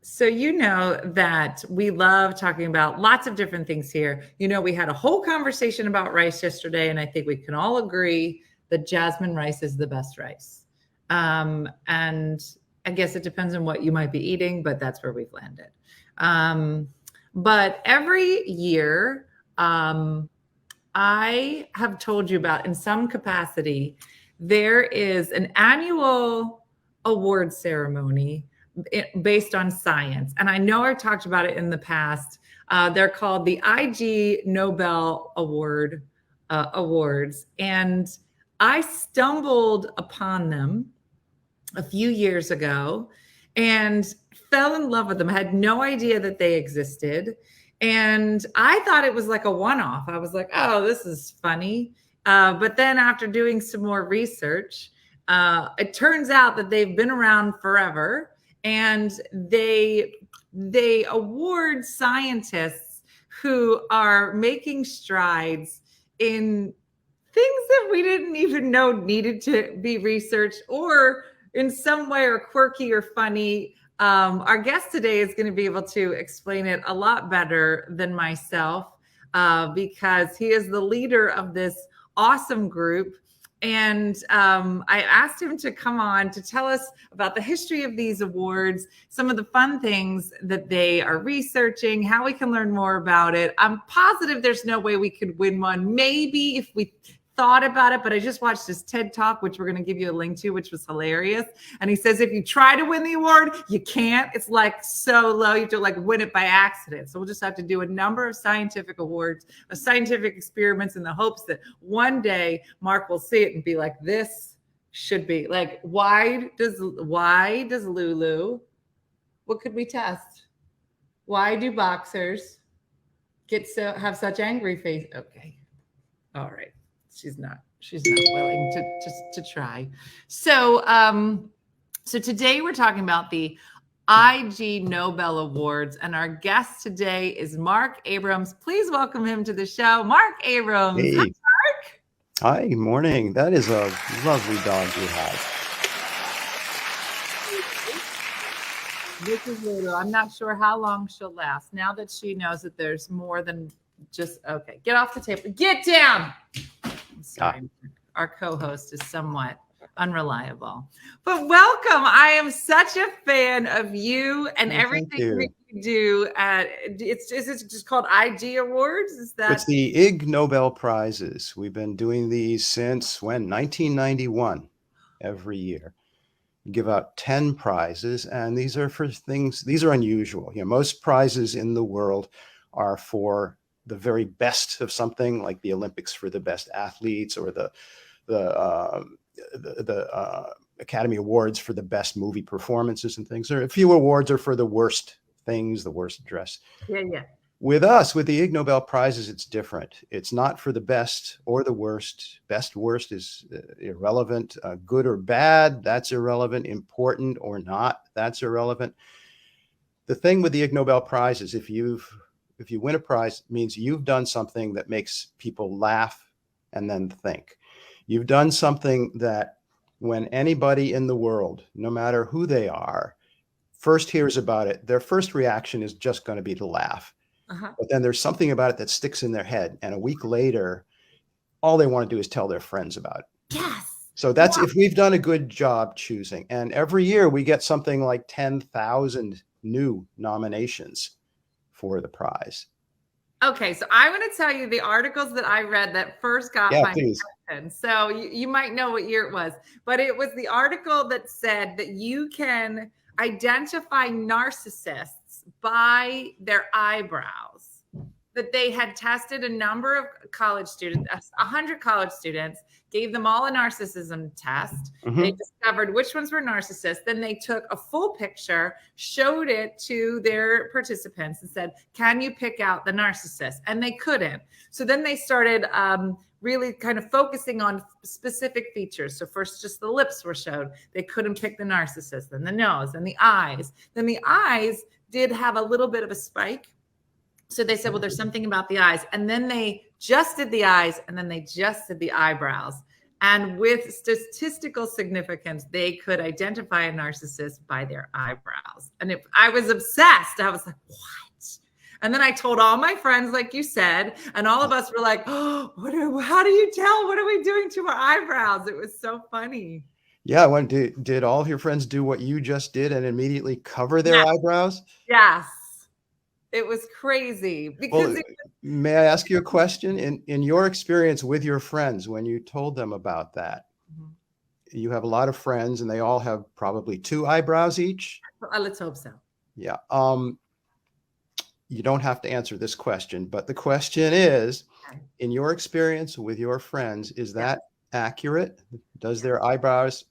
So you know that we love talking about lots of different things here. You know, we had a whole conversation about rice yesterday, and I think we can all agree that jasmine rice is the best rice. And I guess it depends on what you might be eating, but that's where we've landed. But every year, I have told you about in some capacity, there is an annual award ceremony based on science. And I know I've talked about it in the past. They're called the Ig Nobel Awards. And I stumbled upon them a few years ago and fell in love with them. I had no idea that they existed. And I thought it was like a one-off. I was like, oh, this is funny. But then after doing some more research, it turns out that they've been around forever. And they award scientists who are making strides in things that we didn't even know needed to be researched, or in some way are quirky or funny. Our guest today is going to be able to explain it a lot better than myself, because he is the leader of this awesome group. And I asked him to come on to tell us about the history of these awards, some of the fun things that they are researching, how we can learn more about it. I'm positive there's no way we could win one. Maybe if we thought about it, but I just watched his TED Talk, which we're going to give you a link to, which was hilarious. And he says, if you try to win the award, you can't. It's like so low. You have to like win it by accident. So we'll just have to do a number of scientific awards, of scientific experiments, in the hopes that one day Mark will see it and be like, this should be like, why does Lulu, what could we test? Why do boxers have such angry face? Okay. All right. She's not willing to try. So today we're talking about the Ig Nobel Awards, and our guest today is Marc Abrahams. Please welcome him to the show. Marc Abrahams. Hey. Hi, Marc. Hi, good morning. That is a lovely dog you have. This is Lulu. I'm not sure how long she'll last now that she knows that there's more than just, okay, get off the table. Get down. Sorry, our co-host is somewhat unreliable, but welcome. I am such a fan of you and everything that you do. Is it just called IG Awards? Is that? It's the Ig Nobel Prizes. We've been doing these since when? 1991, every year. We give out 10 prizes, and these are for things, these are unusual. You know, most prizes in the world are for the very best of something, like the Olympics for the best athletes, or the Academy Awards for the best movie performances and things. Or a few awards are for the worst things, the worst dress. Yeah. With us, with the Ig Nobel Prizes, it's different. It's not for the best or the worst. Best, worst is irrelevant. Good or bad, that's irrelevant. Important or not, that's irrelevant. The thing with the Ig Nobel Prize is if you win a prize, it means you've done something that makes people laugh and then think. You've done something that when anybody in the world, no matter who they are, first hears about it, their first reaction is just going to be to laugh. But then there's something about it that sticks in their head. And a week later, all they want to do is tell their friends about it. Yes. So that's if we've done a good job choosing. And every year we get something like 10,000 new nominations for the prize. Okay, so I want to tell you the articles that I read that first got my attention. So you might know what year it was, but it was the article that said that you can identify narcissists by their eyebrows. That they had tested a number of college students, 100 college students, gave them all a narcissism test. They discovered which ones were narcissists. Then they took a full picture, showed it to their participants and said, can you pick out the narcissist? And they couldn't. So then they started really kind of focusing on specific features. So first, just the lips were showed. They couldn't pick the narcissist, then the nose, and the eyes. Then the eyes did have a little bit of a spike. So they said, well, there's something about the eyes. And then they just did the eyes, and then they just did the eyebrows. And with statistical significance, they could identify a narcissist by their eyebrows. And if I was obsessed, I was like, what? And then I told all my friends, like you said, and all of us were like, oh, how do you tell? What are we doing to our eyebrows? It was so funny. Yeah. When did all of your friends do what you just did and immediately cover their Yeah. eyebrows? Yes. It was crazy because Well, may I ask you a question? In your experience with your friends, when you told them about that, you have a lot of friends and they all have probably 2 eyebrows each. Let's hope so. Yeah. You don't have to answer this question, but the question is, in your experience with your friends, is that accurate? Does their eyebrows,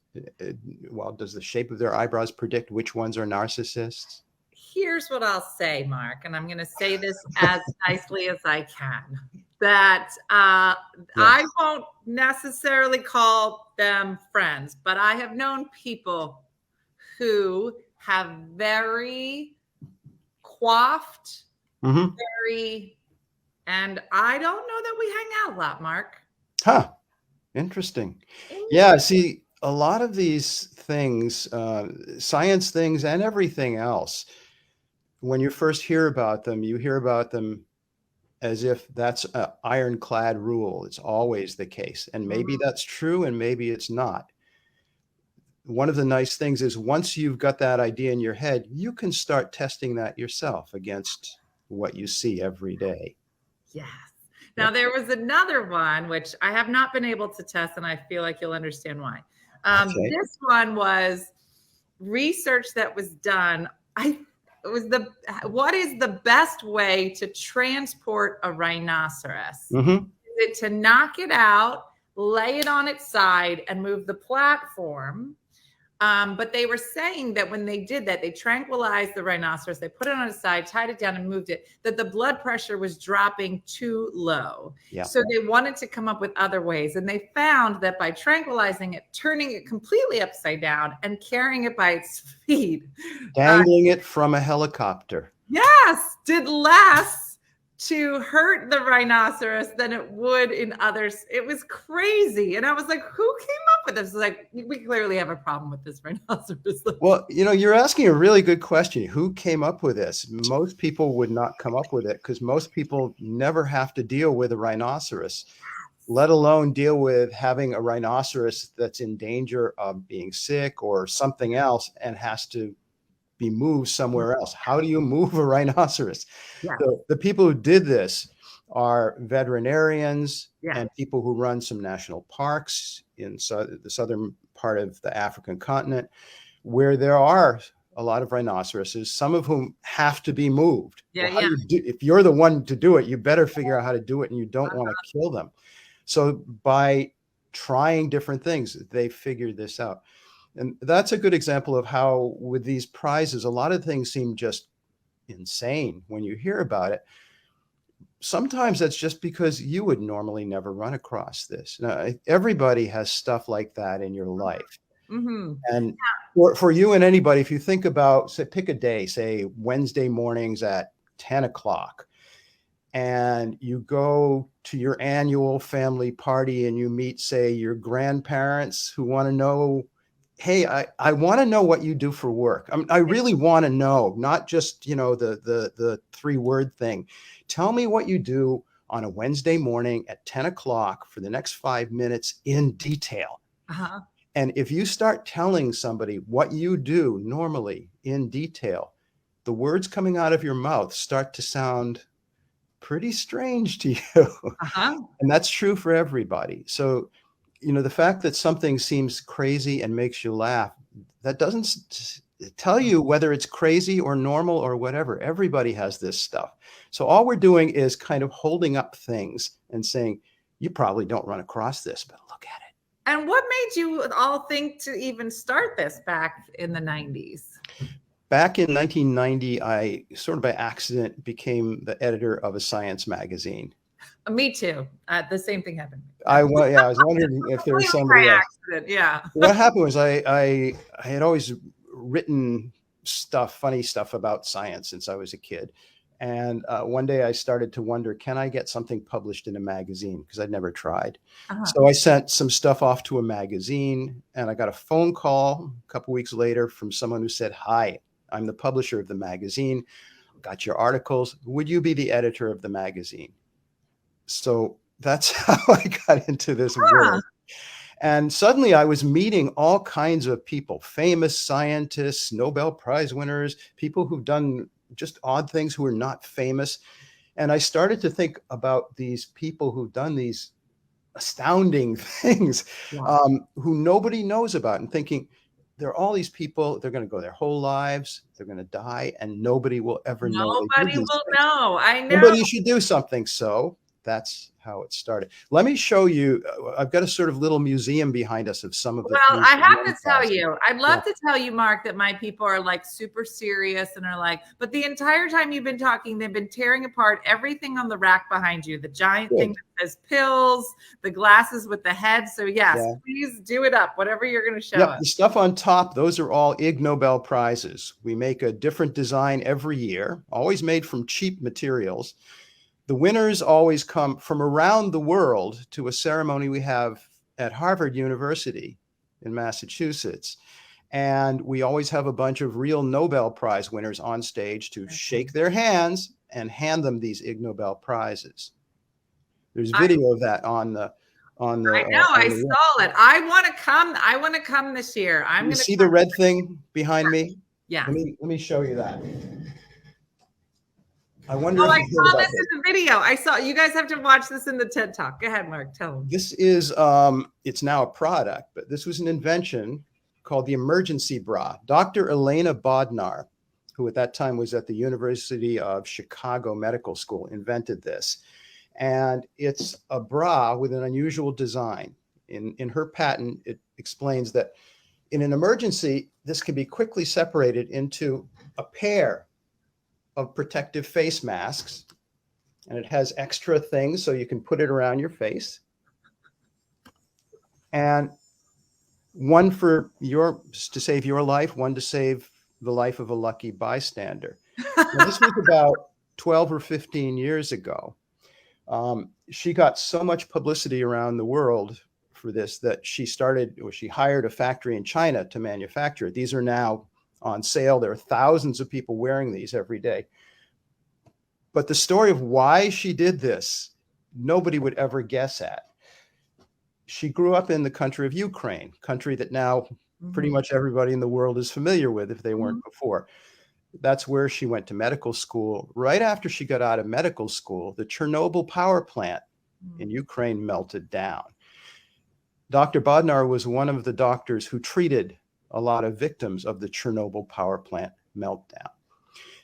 well, does the shape of their eyebrows predict which ones are narcissists? Here's what I'll say, Mark, and I'm going to say this as nicely as I can, that I won't necessarily call them friends, but I have known people who have very coiffed, very, and I don't know that we hang out a lot, Mark. Huh. Interesting. Yeah. See, a lot of these things, science things and everything else, when you first hear about them, you hear about them as if that's an ironclad rule. It's always the case. And maybe that's true and maybe it's not. One of the nice things is once you've got that idea in your head, you can start testing that yourself against what you see every day. Yes. Now, there was another one, which I have not been able to test, and I feel like you'll understand why. This one was research that was done. What is the best way to transport a rhinoceros? Is it to knock it out, lay it on its side, and move the platform? But they were saying that when they did that, they tranquilized the rhinoceros, they put it on its side, tied it down and moved it, that the blood pressure was dropping too low. Yeah. So they wanted to come up with other ways. And they found that by tranquilizing it, turning it completely upside down and carrying it by its feet. Dangling it from a helicopter. Yes, did less to hurt the rhinoceros than it would in others. It was crazy. And I was like, who came up with this? Like, we clearly have a problem with this rhinoceros. Well, you're asking a really good question. Who came up with this? Most people would not come up with it because most people never have to deal with a rhinoceros, let alone deal with having a rhinoceros that's in danger of being sick or something else and has to be moved somewhere else. How do you move a rhinoceros? Yeah. So the people who did this are veterinarians and people who run some national parks in the southern part of the African continent, where there are a lot of rhinoceroses, some of whom have to be moved. If you're the one to do it, you better figure out how to do it, and you don't want to kill them. So by trying different things, they figured this out. And that's a good example of how with these prizes, a lot of things seem just insane when you hear about it. Sometimes that's just because you would normally never run across this. Now, everybody has stuff like that in your life. And for you and anybody, if you think about, say, pick a day, say Wednesday mornings at 10 o'clock, and you go to your annual family party and you meet, say, your grandparents who want to know, hey, I want to know what you do for work. I really want to know, not just, the 3-word thing. Tell me what you do on a Wednesday morning at 10 o'clock for the next 5 minutes in detail. And if you start telling somebody what you do normally in detail, the words coming out of your mouth start to sound pretty strange to you. And that's true for everybody. So, the fact that something seems crazy and makes you laugh, that doesn't tell you whether it's crazy or normal or whatever. Everybody has this stuff. So all we're doing is kind of holding up things and saying, you probably don't run across this, but look at it. And what made you all think to even start this back in the 90s? Back in 1990, I sort of by accident became the editor of a science magazine. Me too. The same thing happened. I was wondering if there was somebody else. Yeah. What happened was I had always written funny stuff about science since I was a kid. And one day I started to wonder, can I get something published in a magazine? Because I'd never tried. Uh-huh. So I sent some stuff off to a magazine, and I got a phone call a couple weeks later from someone who said, "Hi, I'm the publisher of the magazine. Got your articles. Would you be the editor of the magazine?" So that's how I got into this Huh. world. And suddenly I was meeting all kinds of people, famous scientists, Nobel Prize winners, people who've done just odd things who are not famous. And I started to think about these people who've done these astounding things, Yeah. who nobody knows about, and thinking, there are all these people, they're going to go their whole lives, they're going to die, and nobody will ever know they did Nobody these will things. know. I know. Somebody should do something. So that's how it started. Let me show you. I've got a sort of little museum behind us of some of the Well, things I that have won to tell prizes. you, I'd Yeah. love to tell you, Mark, that my people are like super serious and are like, but the entire time you've been talking, they've been tearing apart everything on the rack behind you, the giant thing Good. that says pills, the glasses with the head. So yes, Yeah. please do it up, whatever you're going to show Yep. us. The stuff on top, those are all Ig Nobel Prizes. We make a different design every year, always made from cheap materials. The winners always come from around the world to a ceremony we have at Harvard University in Massachusetts. And we always have a bunch of real Nobel Prize winners on stage to shake their hands and hand them these Ig Nobel Prizes. There's video of that on the I know, I web. saw it. I want to come. I want to come this year. I'm You going to see the come. red thing behind me? Yeah. Let me show you that. I wonder Oh, if I you heard saw about this this. in the video. I saw, you guys have to watch this in the TED Talk. Go ahead, Mark, tell them. This is it's now a product, but this was an invention called the emergency bra. Dr. Elena Bodnar, who at that time was at the University of Chicago Medical School, invented this. And it's a bra with an unusual design. In her patent, it explains that in an emergency, this can be quickly separated into a pair of protective face masks, and it has extra things so you can put it around your face. And one for to save your life, one to save the life of a lucky bystander. Now, this was about 12 or 15 years ago. She got so much publicity around the world for this that she hired a factory in China to manufacture it. These are now on sale. There are thousands of people wearing these every day. But the story of why she did this, nobody would ever guess at. She grew up in the country of Ukraine, country that now pretty much everybody in the world is familiar with if they weren't before. That's where she went to medical school. Right after she got out of medical school, the Chernobyl power plant in Ukraine melted down. Dr. Bodnar was one of the doctors who treated a lot of victims of the Chernobyl power plant meltdown.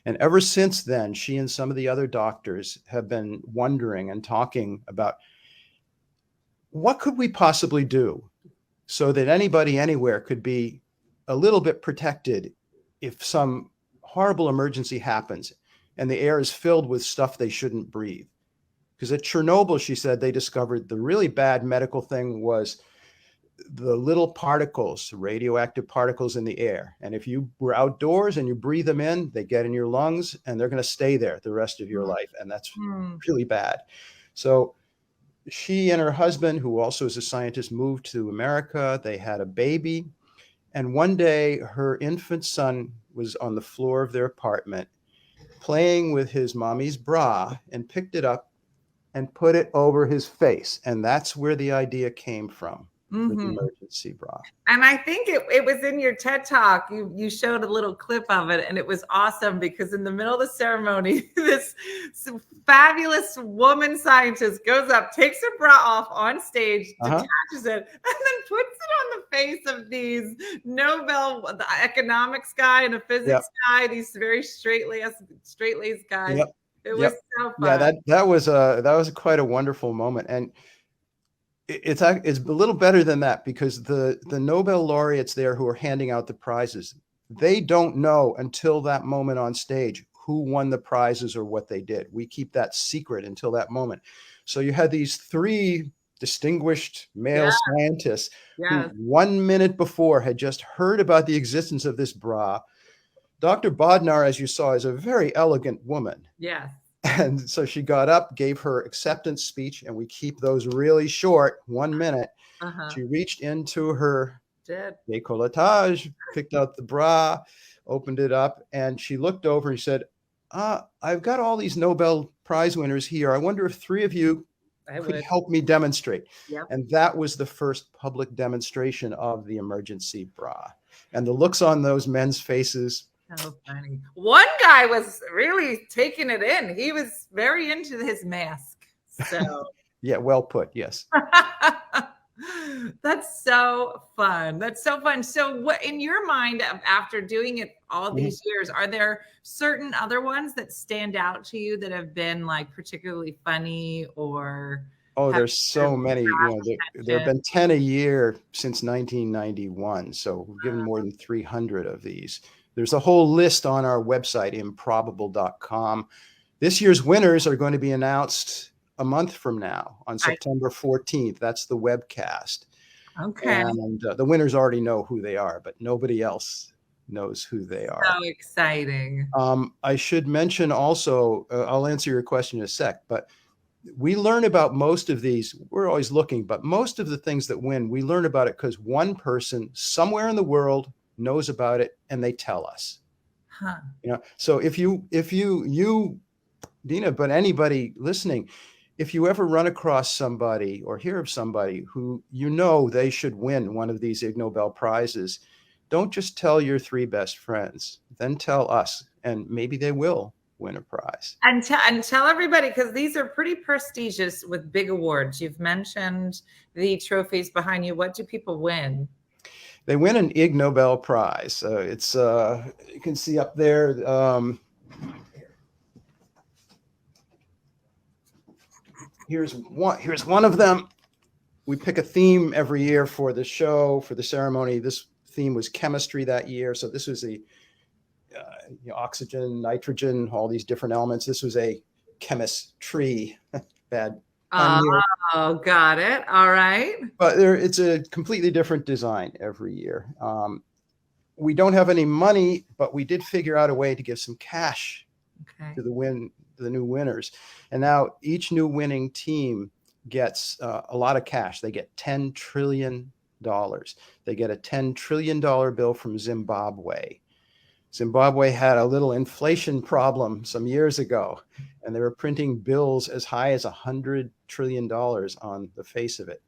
And ever since then, she and some of the other doctors have been wondering and talking about what could we possibly do so that anybody anywhere could be a little bit protected if some horrible emergency happens and the air is filled with stuff they shouldn't breathe. Because at Chernobyl, she said, they discovered the really bad medical thing was the little particles, radioactive particles in the air. And if you were outdoors and you breathe them in, they get in your lungs and they're going to stay there the rest of your life. And that's really bad. So she and her husband, who also is a scientist, moved to America. They had a baby. And one day her infant son was on the floor of their apartment playing with his mommy's bra and picked it up and put it over his face. And that's where the idea came from. For the emergency bra. And I think it was in your TED Talk. You showed a little clip of it, and it was awesome because in the middle of the ceremony, this fabulous woman scientist goes up, takes her bra off on stage, detaches it, and then puts it on the face of these the economics guy and a physics guy, these very straight-laced guys. It was so fun. Yeah, that was quite a wonderful moment. And it's a little better than that because the Nobel laureates there who are handing out the prizes, they don't know until that moment on stage who won the prizes or what they did. We keep that secret until that moment. So you had these three distinguished male scientists who 1 minute before had just heard about the existence of this bra, Dr. Bodnar, as you saw, is a very elegant woman. Yes. And so she got up, gave her acceptance speech, and we keep those really short, 1 minute. Uh-huh. She reached into her Did. décolletage, picked out the bra, opened it up, and she looked over and said, I've got all these Nobel Prize winners here. I wonder if 3 of you I could would. help me demonstrate. Yep. And that was the first public demonstration of the emergency bra. And the looks on those men's faces. So funny. One guy was really taking it in. He was very into his mask. So Yeah, well put. Yes. that's so fun. That's so fun. So what in your mind after doing it all these years, are there certain other ones that stand out to you that have been like particularly funny or Oh, there's so many. There have been 10 a year since 1991. So we've given more than 300 of these. There's a whole list on our website, improbable.com. This year's winners are going to be announced a month from now on September 14th. That's the webcast. Okay. And the winners already know who they are, but nobody else knows who they are. So exciting. I should mention also, I'll answer your question in a sec, but we learn about most of these. We're always looking, but most of the things that win, we learn about it because one person somewhere in the world knows about it and they tell us. Huh. So if you, Dena, but anybody listening, if you ever run across somebody or hear of somebody who they should win one of these Ig Nobel Prizes, don't just tell your 3 best friends, then tell us, and maybe they will win a prize. And tell everybody, because these are pretty prestigious with big awards. You've mentioned the trophies behind you. What do people win? They win an Ig Nobel Prize. It's you can see up there. Here's one of them. We pick a theme every year for the show, for the ceremony. This theme was chemistry that year. So this was oxygen, nitrogen, all these different elements. This was a chemistry. Bad. Oh, got it. All right. But it's a completely different design every year. We don't have any money, but we did figure out a way to give some cash to the new winners. And now each new winning team gets a lot of cash. They get $10 trillion. They get a $10 trillion bill from Zimbabwe. Zimbabwe had a little inflation problem some years ago, and they were printing bills as high as $100 trillion on the face of it.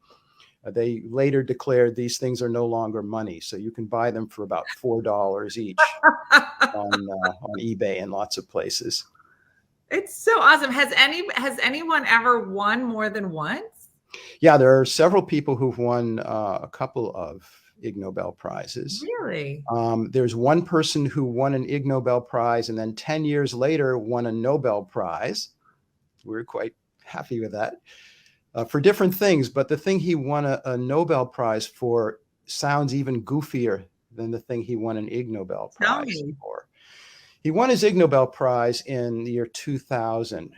They later declared these things are no longer money, so you can buy them for about $4 each on eBay and lots of places. It's so awesome. Has anyone ever won more than once? Yeah, there are several people who've won a couple of Ig Nobel Prizes. Really? There's one person who won an Ig Nobel Prize and then 10 years later won a Nobel Prize. We're quite happy with that for different things. But the thing he won a Nobel Prize for sounds even goofier than the thing he won an Ig Nobel Prize for. He won his Ig Nobel Prize in the year 2000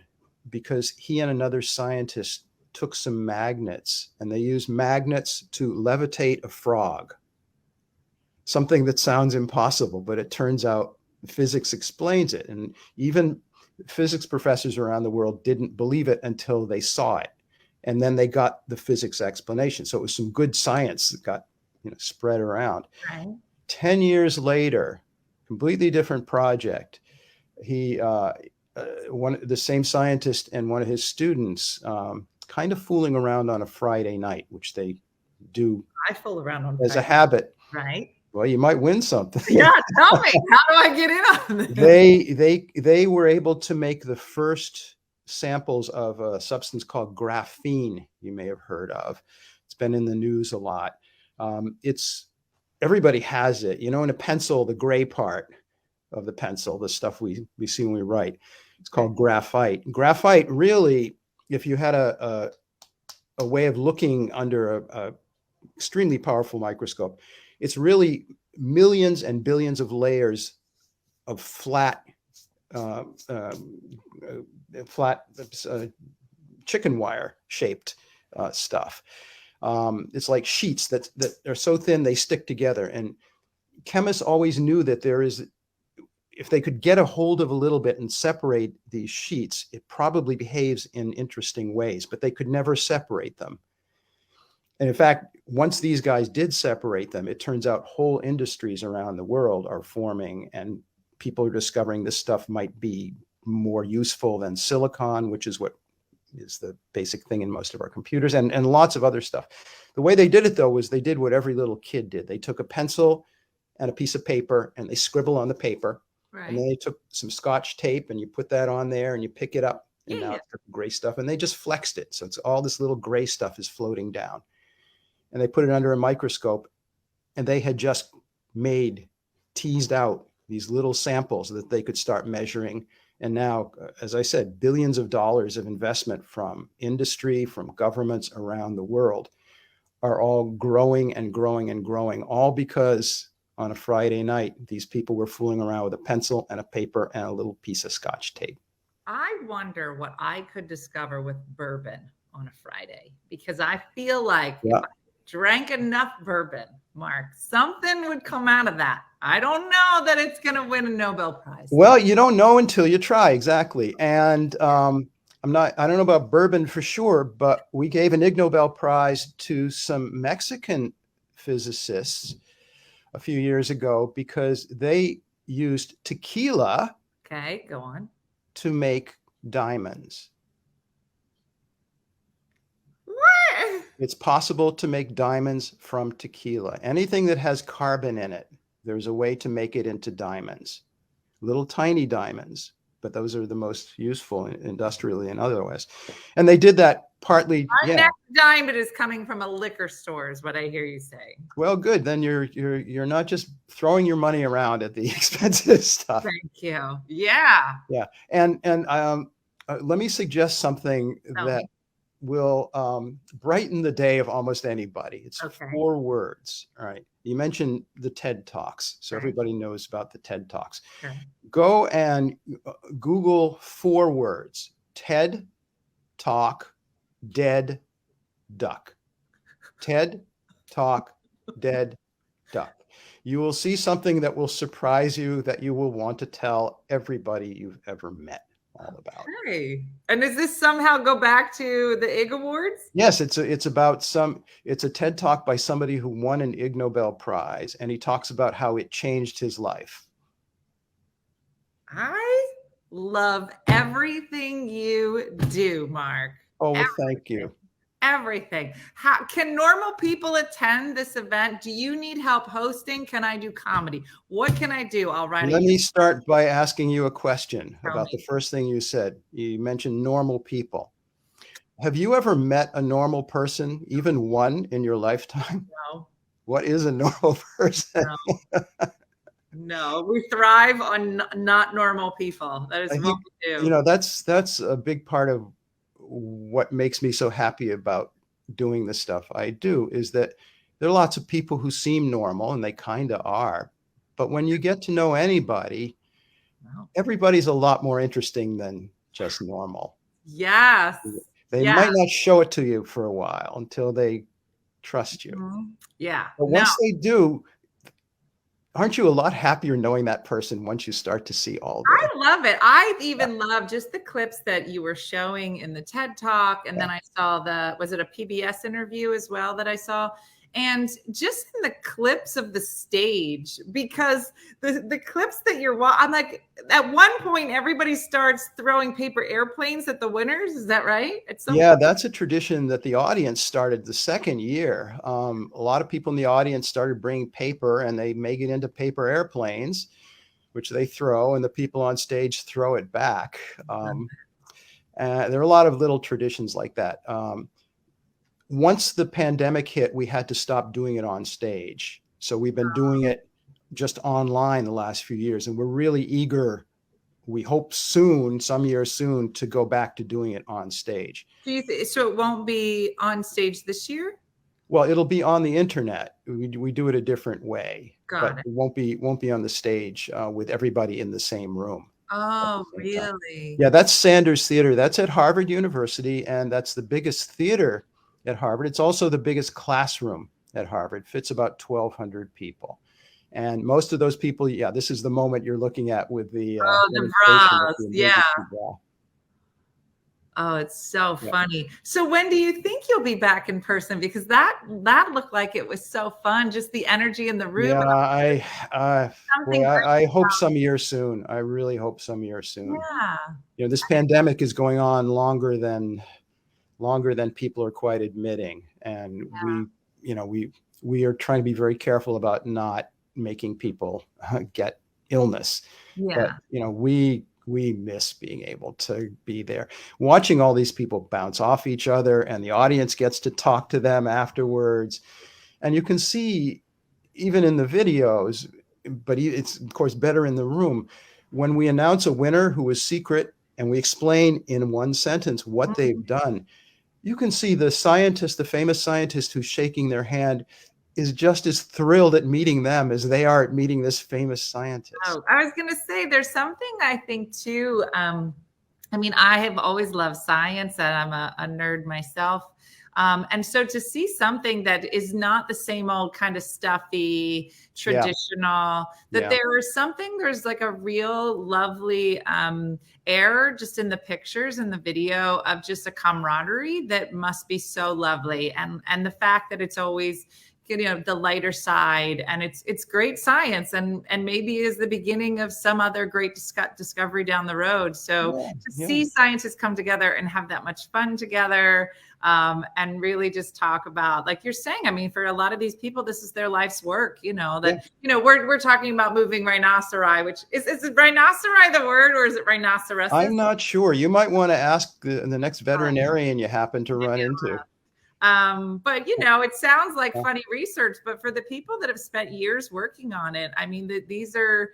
because he and another scientist took some magnets and they used magnets to levitate a frog. Something that sounds impossible, but it turns out physics explains it. And even physics professors around the world didn't believe it until they saw it. And then they got the physics explanation. So it was some good science that got spread around. Right. 10 years later, completely different project. The same scientist and one of his students kind of fooling around on a Friday night, which they do I fool around on as a habit. Right. Well, you might win something. Yeah, tell me, how do I get in on this? They were able to make the first samples of a substance called graphene. You may have heard of. It's been in the news a lot. Everybody has it. In a pencil, the gray part of the pencil, the stuff we see when we write, it's called graphite. Graphite really, if you had a way of looking under a extremely powerful microscope, it's really millions and billions of layers of flat chicken wire shaped stuff. It's like sheets that are so thin they stick together. And chemists always knew that there is, if they could get a hold of a little bit and separate these sheets, it probably behaves in interesting ways, but they could never separate them. And in fact, once these guys did separate them, it turns out whole industries around the world are forming, and people are discovering this stuff might be more useful than silicon, which is what is the basic thing in most of our computers, and lots of other stuff. The way they did it, though, was they did what every little kid did. They took a pencil and a piece of paper, and they scribble on the paper. Right. And then they took some Scotch tape, and you put that on there, and you pick it up, and now it's gray stuff, and they just flexed it. So it's all this little gray stuff is floating down. And they put it under a microscope, and they had just teased out these little samples that they could start measuring. And now, as I said, billions of dollars of investment from industry, from governments around the world are all growing and growing and growing, all because on a Friday night, these people were fooling around with a pencil and a paper and a little piece of Scotch tape. I wonder what I could discover with bourbon on a Friday, because I feel like if I drank enough bourbon, Mark, something would come out of that. I don't know that it's going to win a Nobel Prize. Well, you don't know until you try. Exactly. And I don't know about bourbon for sure, but we gave an Ig Nobel Prize to some Mexican physicists a few years ago because they used tequila. Okay, go on. To make diamonds. What? It's possible to make diamonds from tequila. Anything that has carbon in it, there's a way to make it into diamonds. Little tiny diamonds, but those are the most useful industrially and otherwise. And they did that partly. Our next diamond is coming from a liquor store, is what I hear you saying. Well, good. Then you're not just throwing your money around at the expensive stuff. Thank you. Yeah. Yeah. And let me suggest something that will brighten the day of almost anybody. It's 4 words. All right. You mentioned the TED Talks. So everybody knows about the TED Talks. Go and Google 4 words. TED Talk, dead duck. TED Talk, dead duck. You will see something that will surprise you, that you will want to tell everybody you've ever met all about. Okay. And does this somehow go back to the Ig Awards? Yes, it's a TED Talk by somebody who won an Ig Nobel Prize, and he talks about how it changed his life. I love everything you do, Mark. Oh, well, thank you. Everything. How can normal people attend this event? Do you need help hosting? Can I do comedy? What can I do? I'll write. Let me start by asking you a question about the first thing you said. You mentioned normal people. Have you ever met a normal person, even one, in your lifetime? No. What is a normal person? No. No, we thrive on not normal people. That is what we do. You know, that's a big part of what makes me so happy about doing the stuff I do, is that there are lots of people who seem normal, and they kind of are. But when you get to know anybody, everybody's a lot more interesting than just normal. Yes. They might not show it to you for a while until they trust you. Mm-hmm. Yeah. But once they do, aren't you a lot happier knowing that person once you start to see all that? I love it. I even love just the clips that you were showing in the TED Talk. And then I saw was it a PBS interview as well that I saw? And just in the clips of the stage, because the clips that I'm like, at one point, everybody starts throwing paper airplanes at the winners. Is that right? That's a tradition that the audience started the second year. A lot of people in the audience started bringing paper, and they make it into paper airplanes, which they throw, and the people on stage throw it back. There are a lot of little traditions like that. Once the pandemic hit, we had to stop doing it on stage. So we've been doing it just online the last few years, and we're really eager, we hope soon, some years soon, to go back to doing it on stage. So it won't be on stage this year? Well, it'll be on the internet. We do it a different way. Got it. It won't be on the stage with everybody in the same room. Oh, really? Yeah, that's Sanders Theater. That's at Harvard University, and that's the biggest theater at Harvard. It's also the biggest classroom at Harvard. Fits about 1,200 people. And most of those people, yeah, this is the moment you're looking at with the Oh, the demonstration of bras. the Yeah. emergency bra. Oh, it's so Yeah. funny. So when do you think you'll be back in person? Because that looked like it was so fun, just the energy in the room Yeah, and boy, something great. I hope some year soon. I really hope some year soon. Yeah. You know, this pandemic is going on longer than people are quite admitting, and you know, we are trying to be very careful about not making people get illness. But Yeah. you know, we miss being able to be there, watching all these people bounce off each other, and the audience gets to talk to them afterwards. And you can see, even in the videos, but it's of course better in the room, when we announce a winner who is secret and we explain in one sentence what they've done, you can see the scientist, the famous scientist who's shaking their hand, is just as thrilled at meeting them as they are at meeting this famous scientist. Oh, I was going to say there's something I think too. I mean, I have always loved science and I'm a nerd myself. And so to see something that is not the same old kind of stuffy, Yeah, traditional, that yeah. there's like a real lovely air just in the pictures and the video of just a camaraderie that must be so lovely. And the fact that it's always, you know, the lighter side, and it's great science, and maybe is the beginning of some other great discovery down the road. So Yeah, to yeah. see scientists come together and have that much fun together, and really just talk about, like you're saying, I mean, for a lot of these people, this is their life's work, you know, that, Yeah. you know, we're talking about moving rhinoceri, which is it rhinoceri the word, or is it rhinoceroses? I'm not sure. You might want to ask the next veterinarian you happen to run into. But you know, it sounds like funny research, but for the people that have spent years working on it, I mean, these are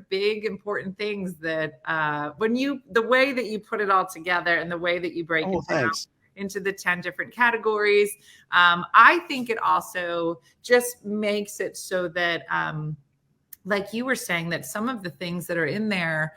big, important things that when the way that you put it all together and the way that you break it down Thanks. into the 10 different categories, I think it also just makes it so that, like you were saying, that some of the things that are in there,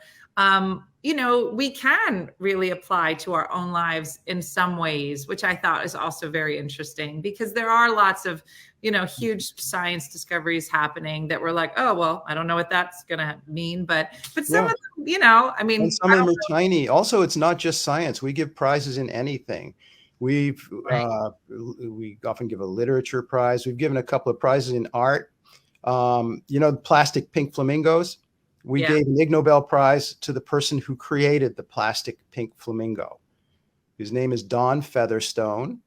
you know, we can really apply to our own lives in some ways, which I thought is also very interesting, because there are lots of, you know, huge science discoveries happening that we're like, oh, well, I don't know what that's going to mean. But some of them, you know, I mean, and some of them are tiny. Also, it's not just science. We give prizes in anything. We often give a literature prize. We've given a couple of prizes in art. You know, plastic pink flamingos. We gave an Ig Nobel Prize to the person who created the plastic pink flamingo. His name is Don Featherstone.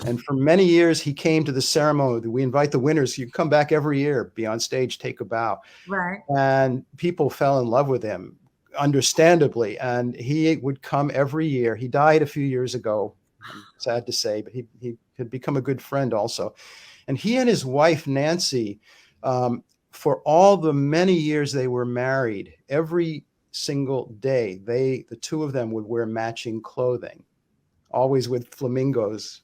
And for many years, he came to the ceremony. We invite the winners. You come back every year, be on stage, take a bow. Right. And people fell in love with him, understandably. And he would come every year. He died a few years ago, I'm sad to say, but he had become a good friend also. And he and his wife, Nancy, for all the many years they were married, every single day, the two of them would wear matching clothing, always with flamingos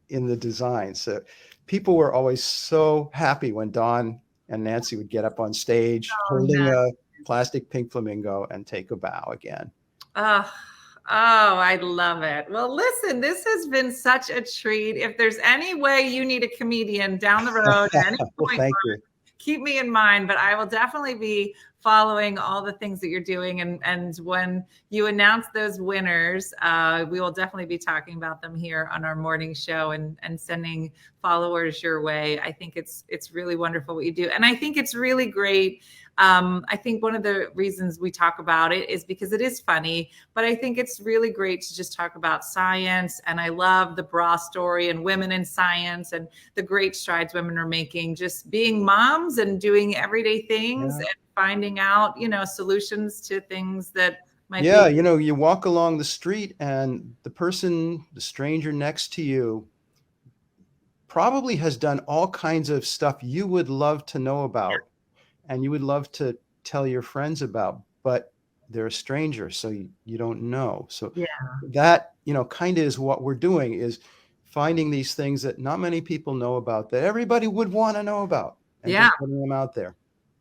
in the design. So people were always so happy when Don and Nancy would get up on stage holding a plastic pink flamingo and take a bow again. Oh, I love it. Well, listen, this has been such a treat. If there's any way you need a comedian down the road at any Well, point, thank you. keep me in mind, but I will definitely be following all the things that you're doing. And when you announce those winners, we will definitely be talking about them here on our morning show and sending followers your way. I think it's really wonderful what you do. And I think it's really great. I think one of the reasons we talk about it is because it is funny, but I think it's really great to just talk about science. And I love the bra story and women in science and the great strides women are making, just being moms and doing everyday things and finding out, you know, solutions to things that might be. You know, you walk along the street and the stranger next to you probably has done all kinds of stuff you would love to know about and you would love to tell your friends about, but they're a stranger, so you don't know. So that, you know, kind of is what we're doing, is finding these things that not many people know about that everybody would want to know about, and just putting them out there.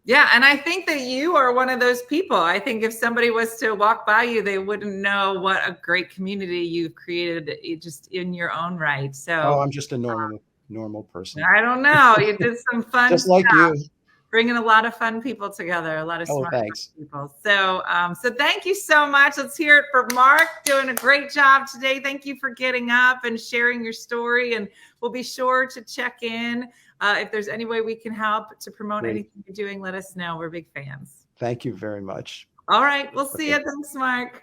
Yeah. And I think that you are one of those people. I think if somebody was to walk by you, they wouldn't know what a great community you've created just in your own right. So I'm just a normal person. I don't know. You did some fun just like you. bringing a lot of fun people together, a lot of Oh, smart thanks. people. So, so thank you so much. Let's hear it for Marc, doing a great job today. Thank you for getting up and sharing your story. And we'll be sure to check in. If there's any way we can help to promote Great. anything you're doing, let us know. We're big fans. Thank you very much. All right. We'll see Okay. you. Thanks, Marc.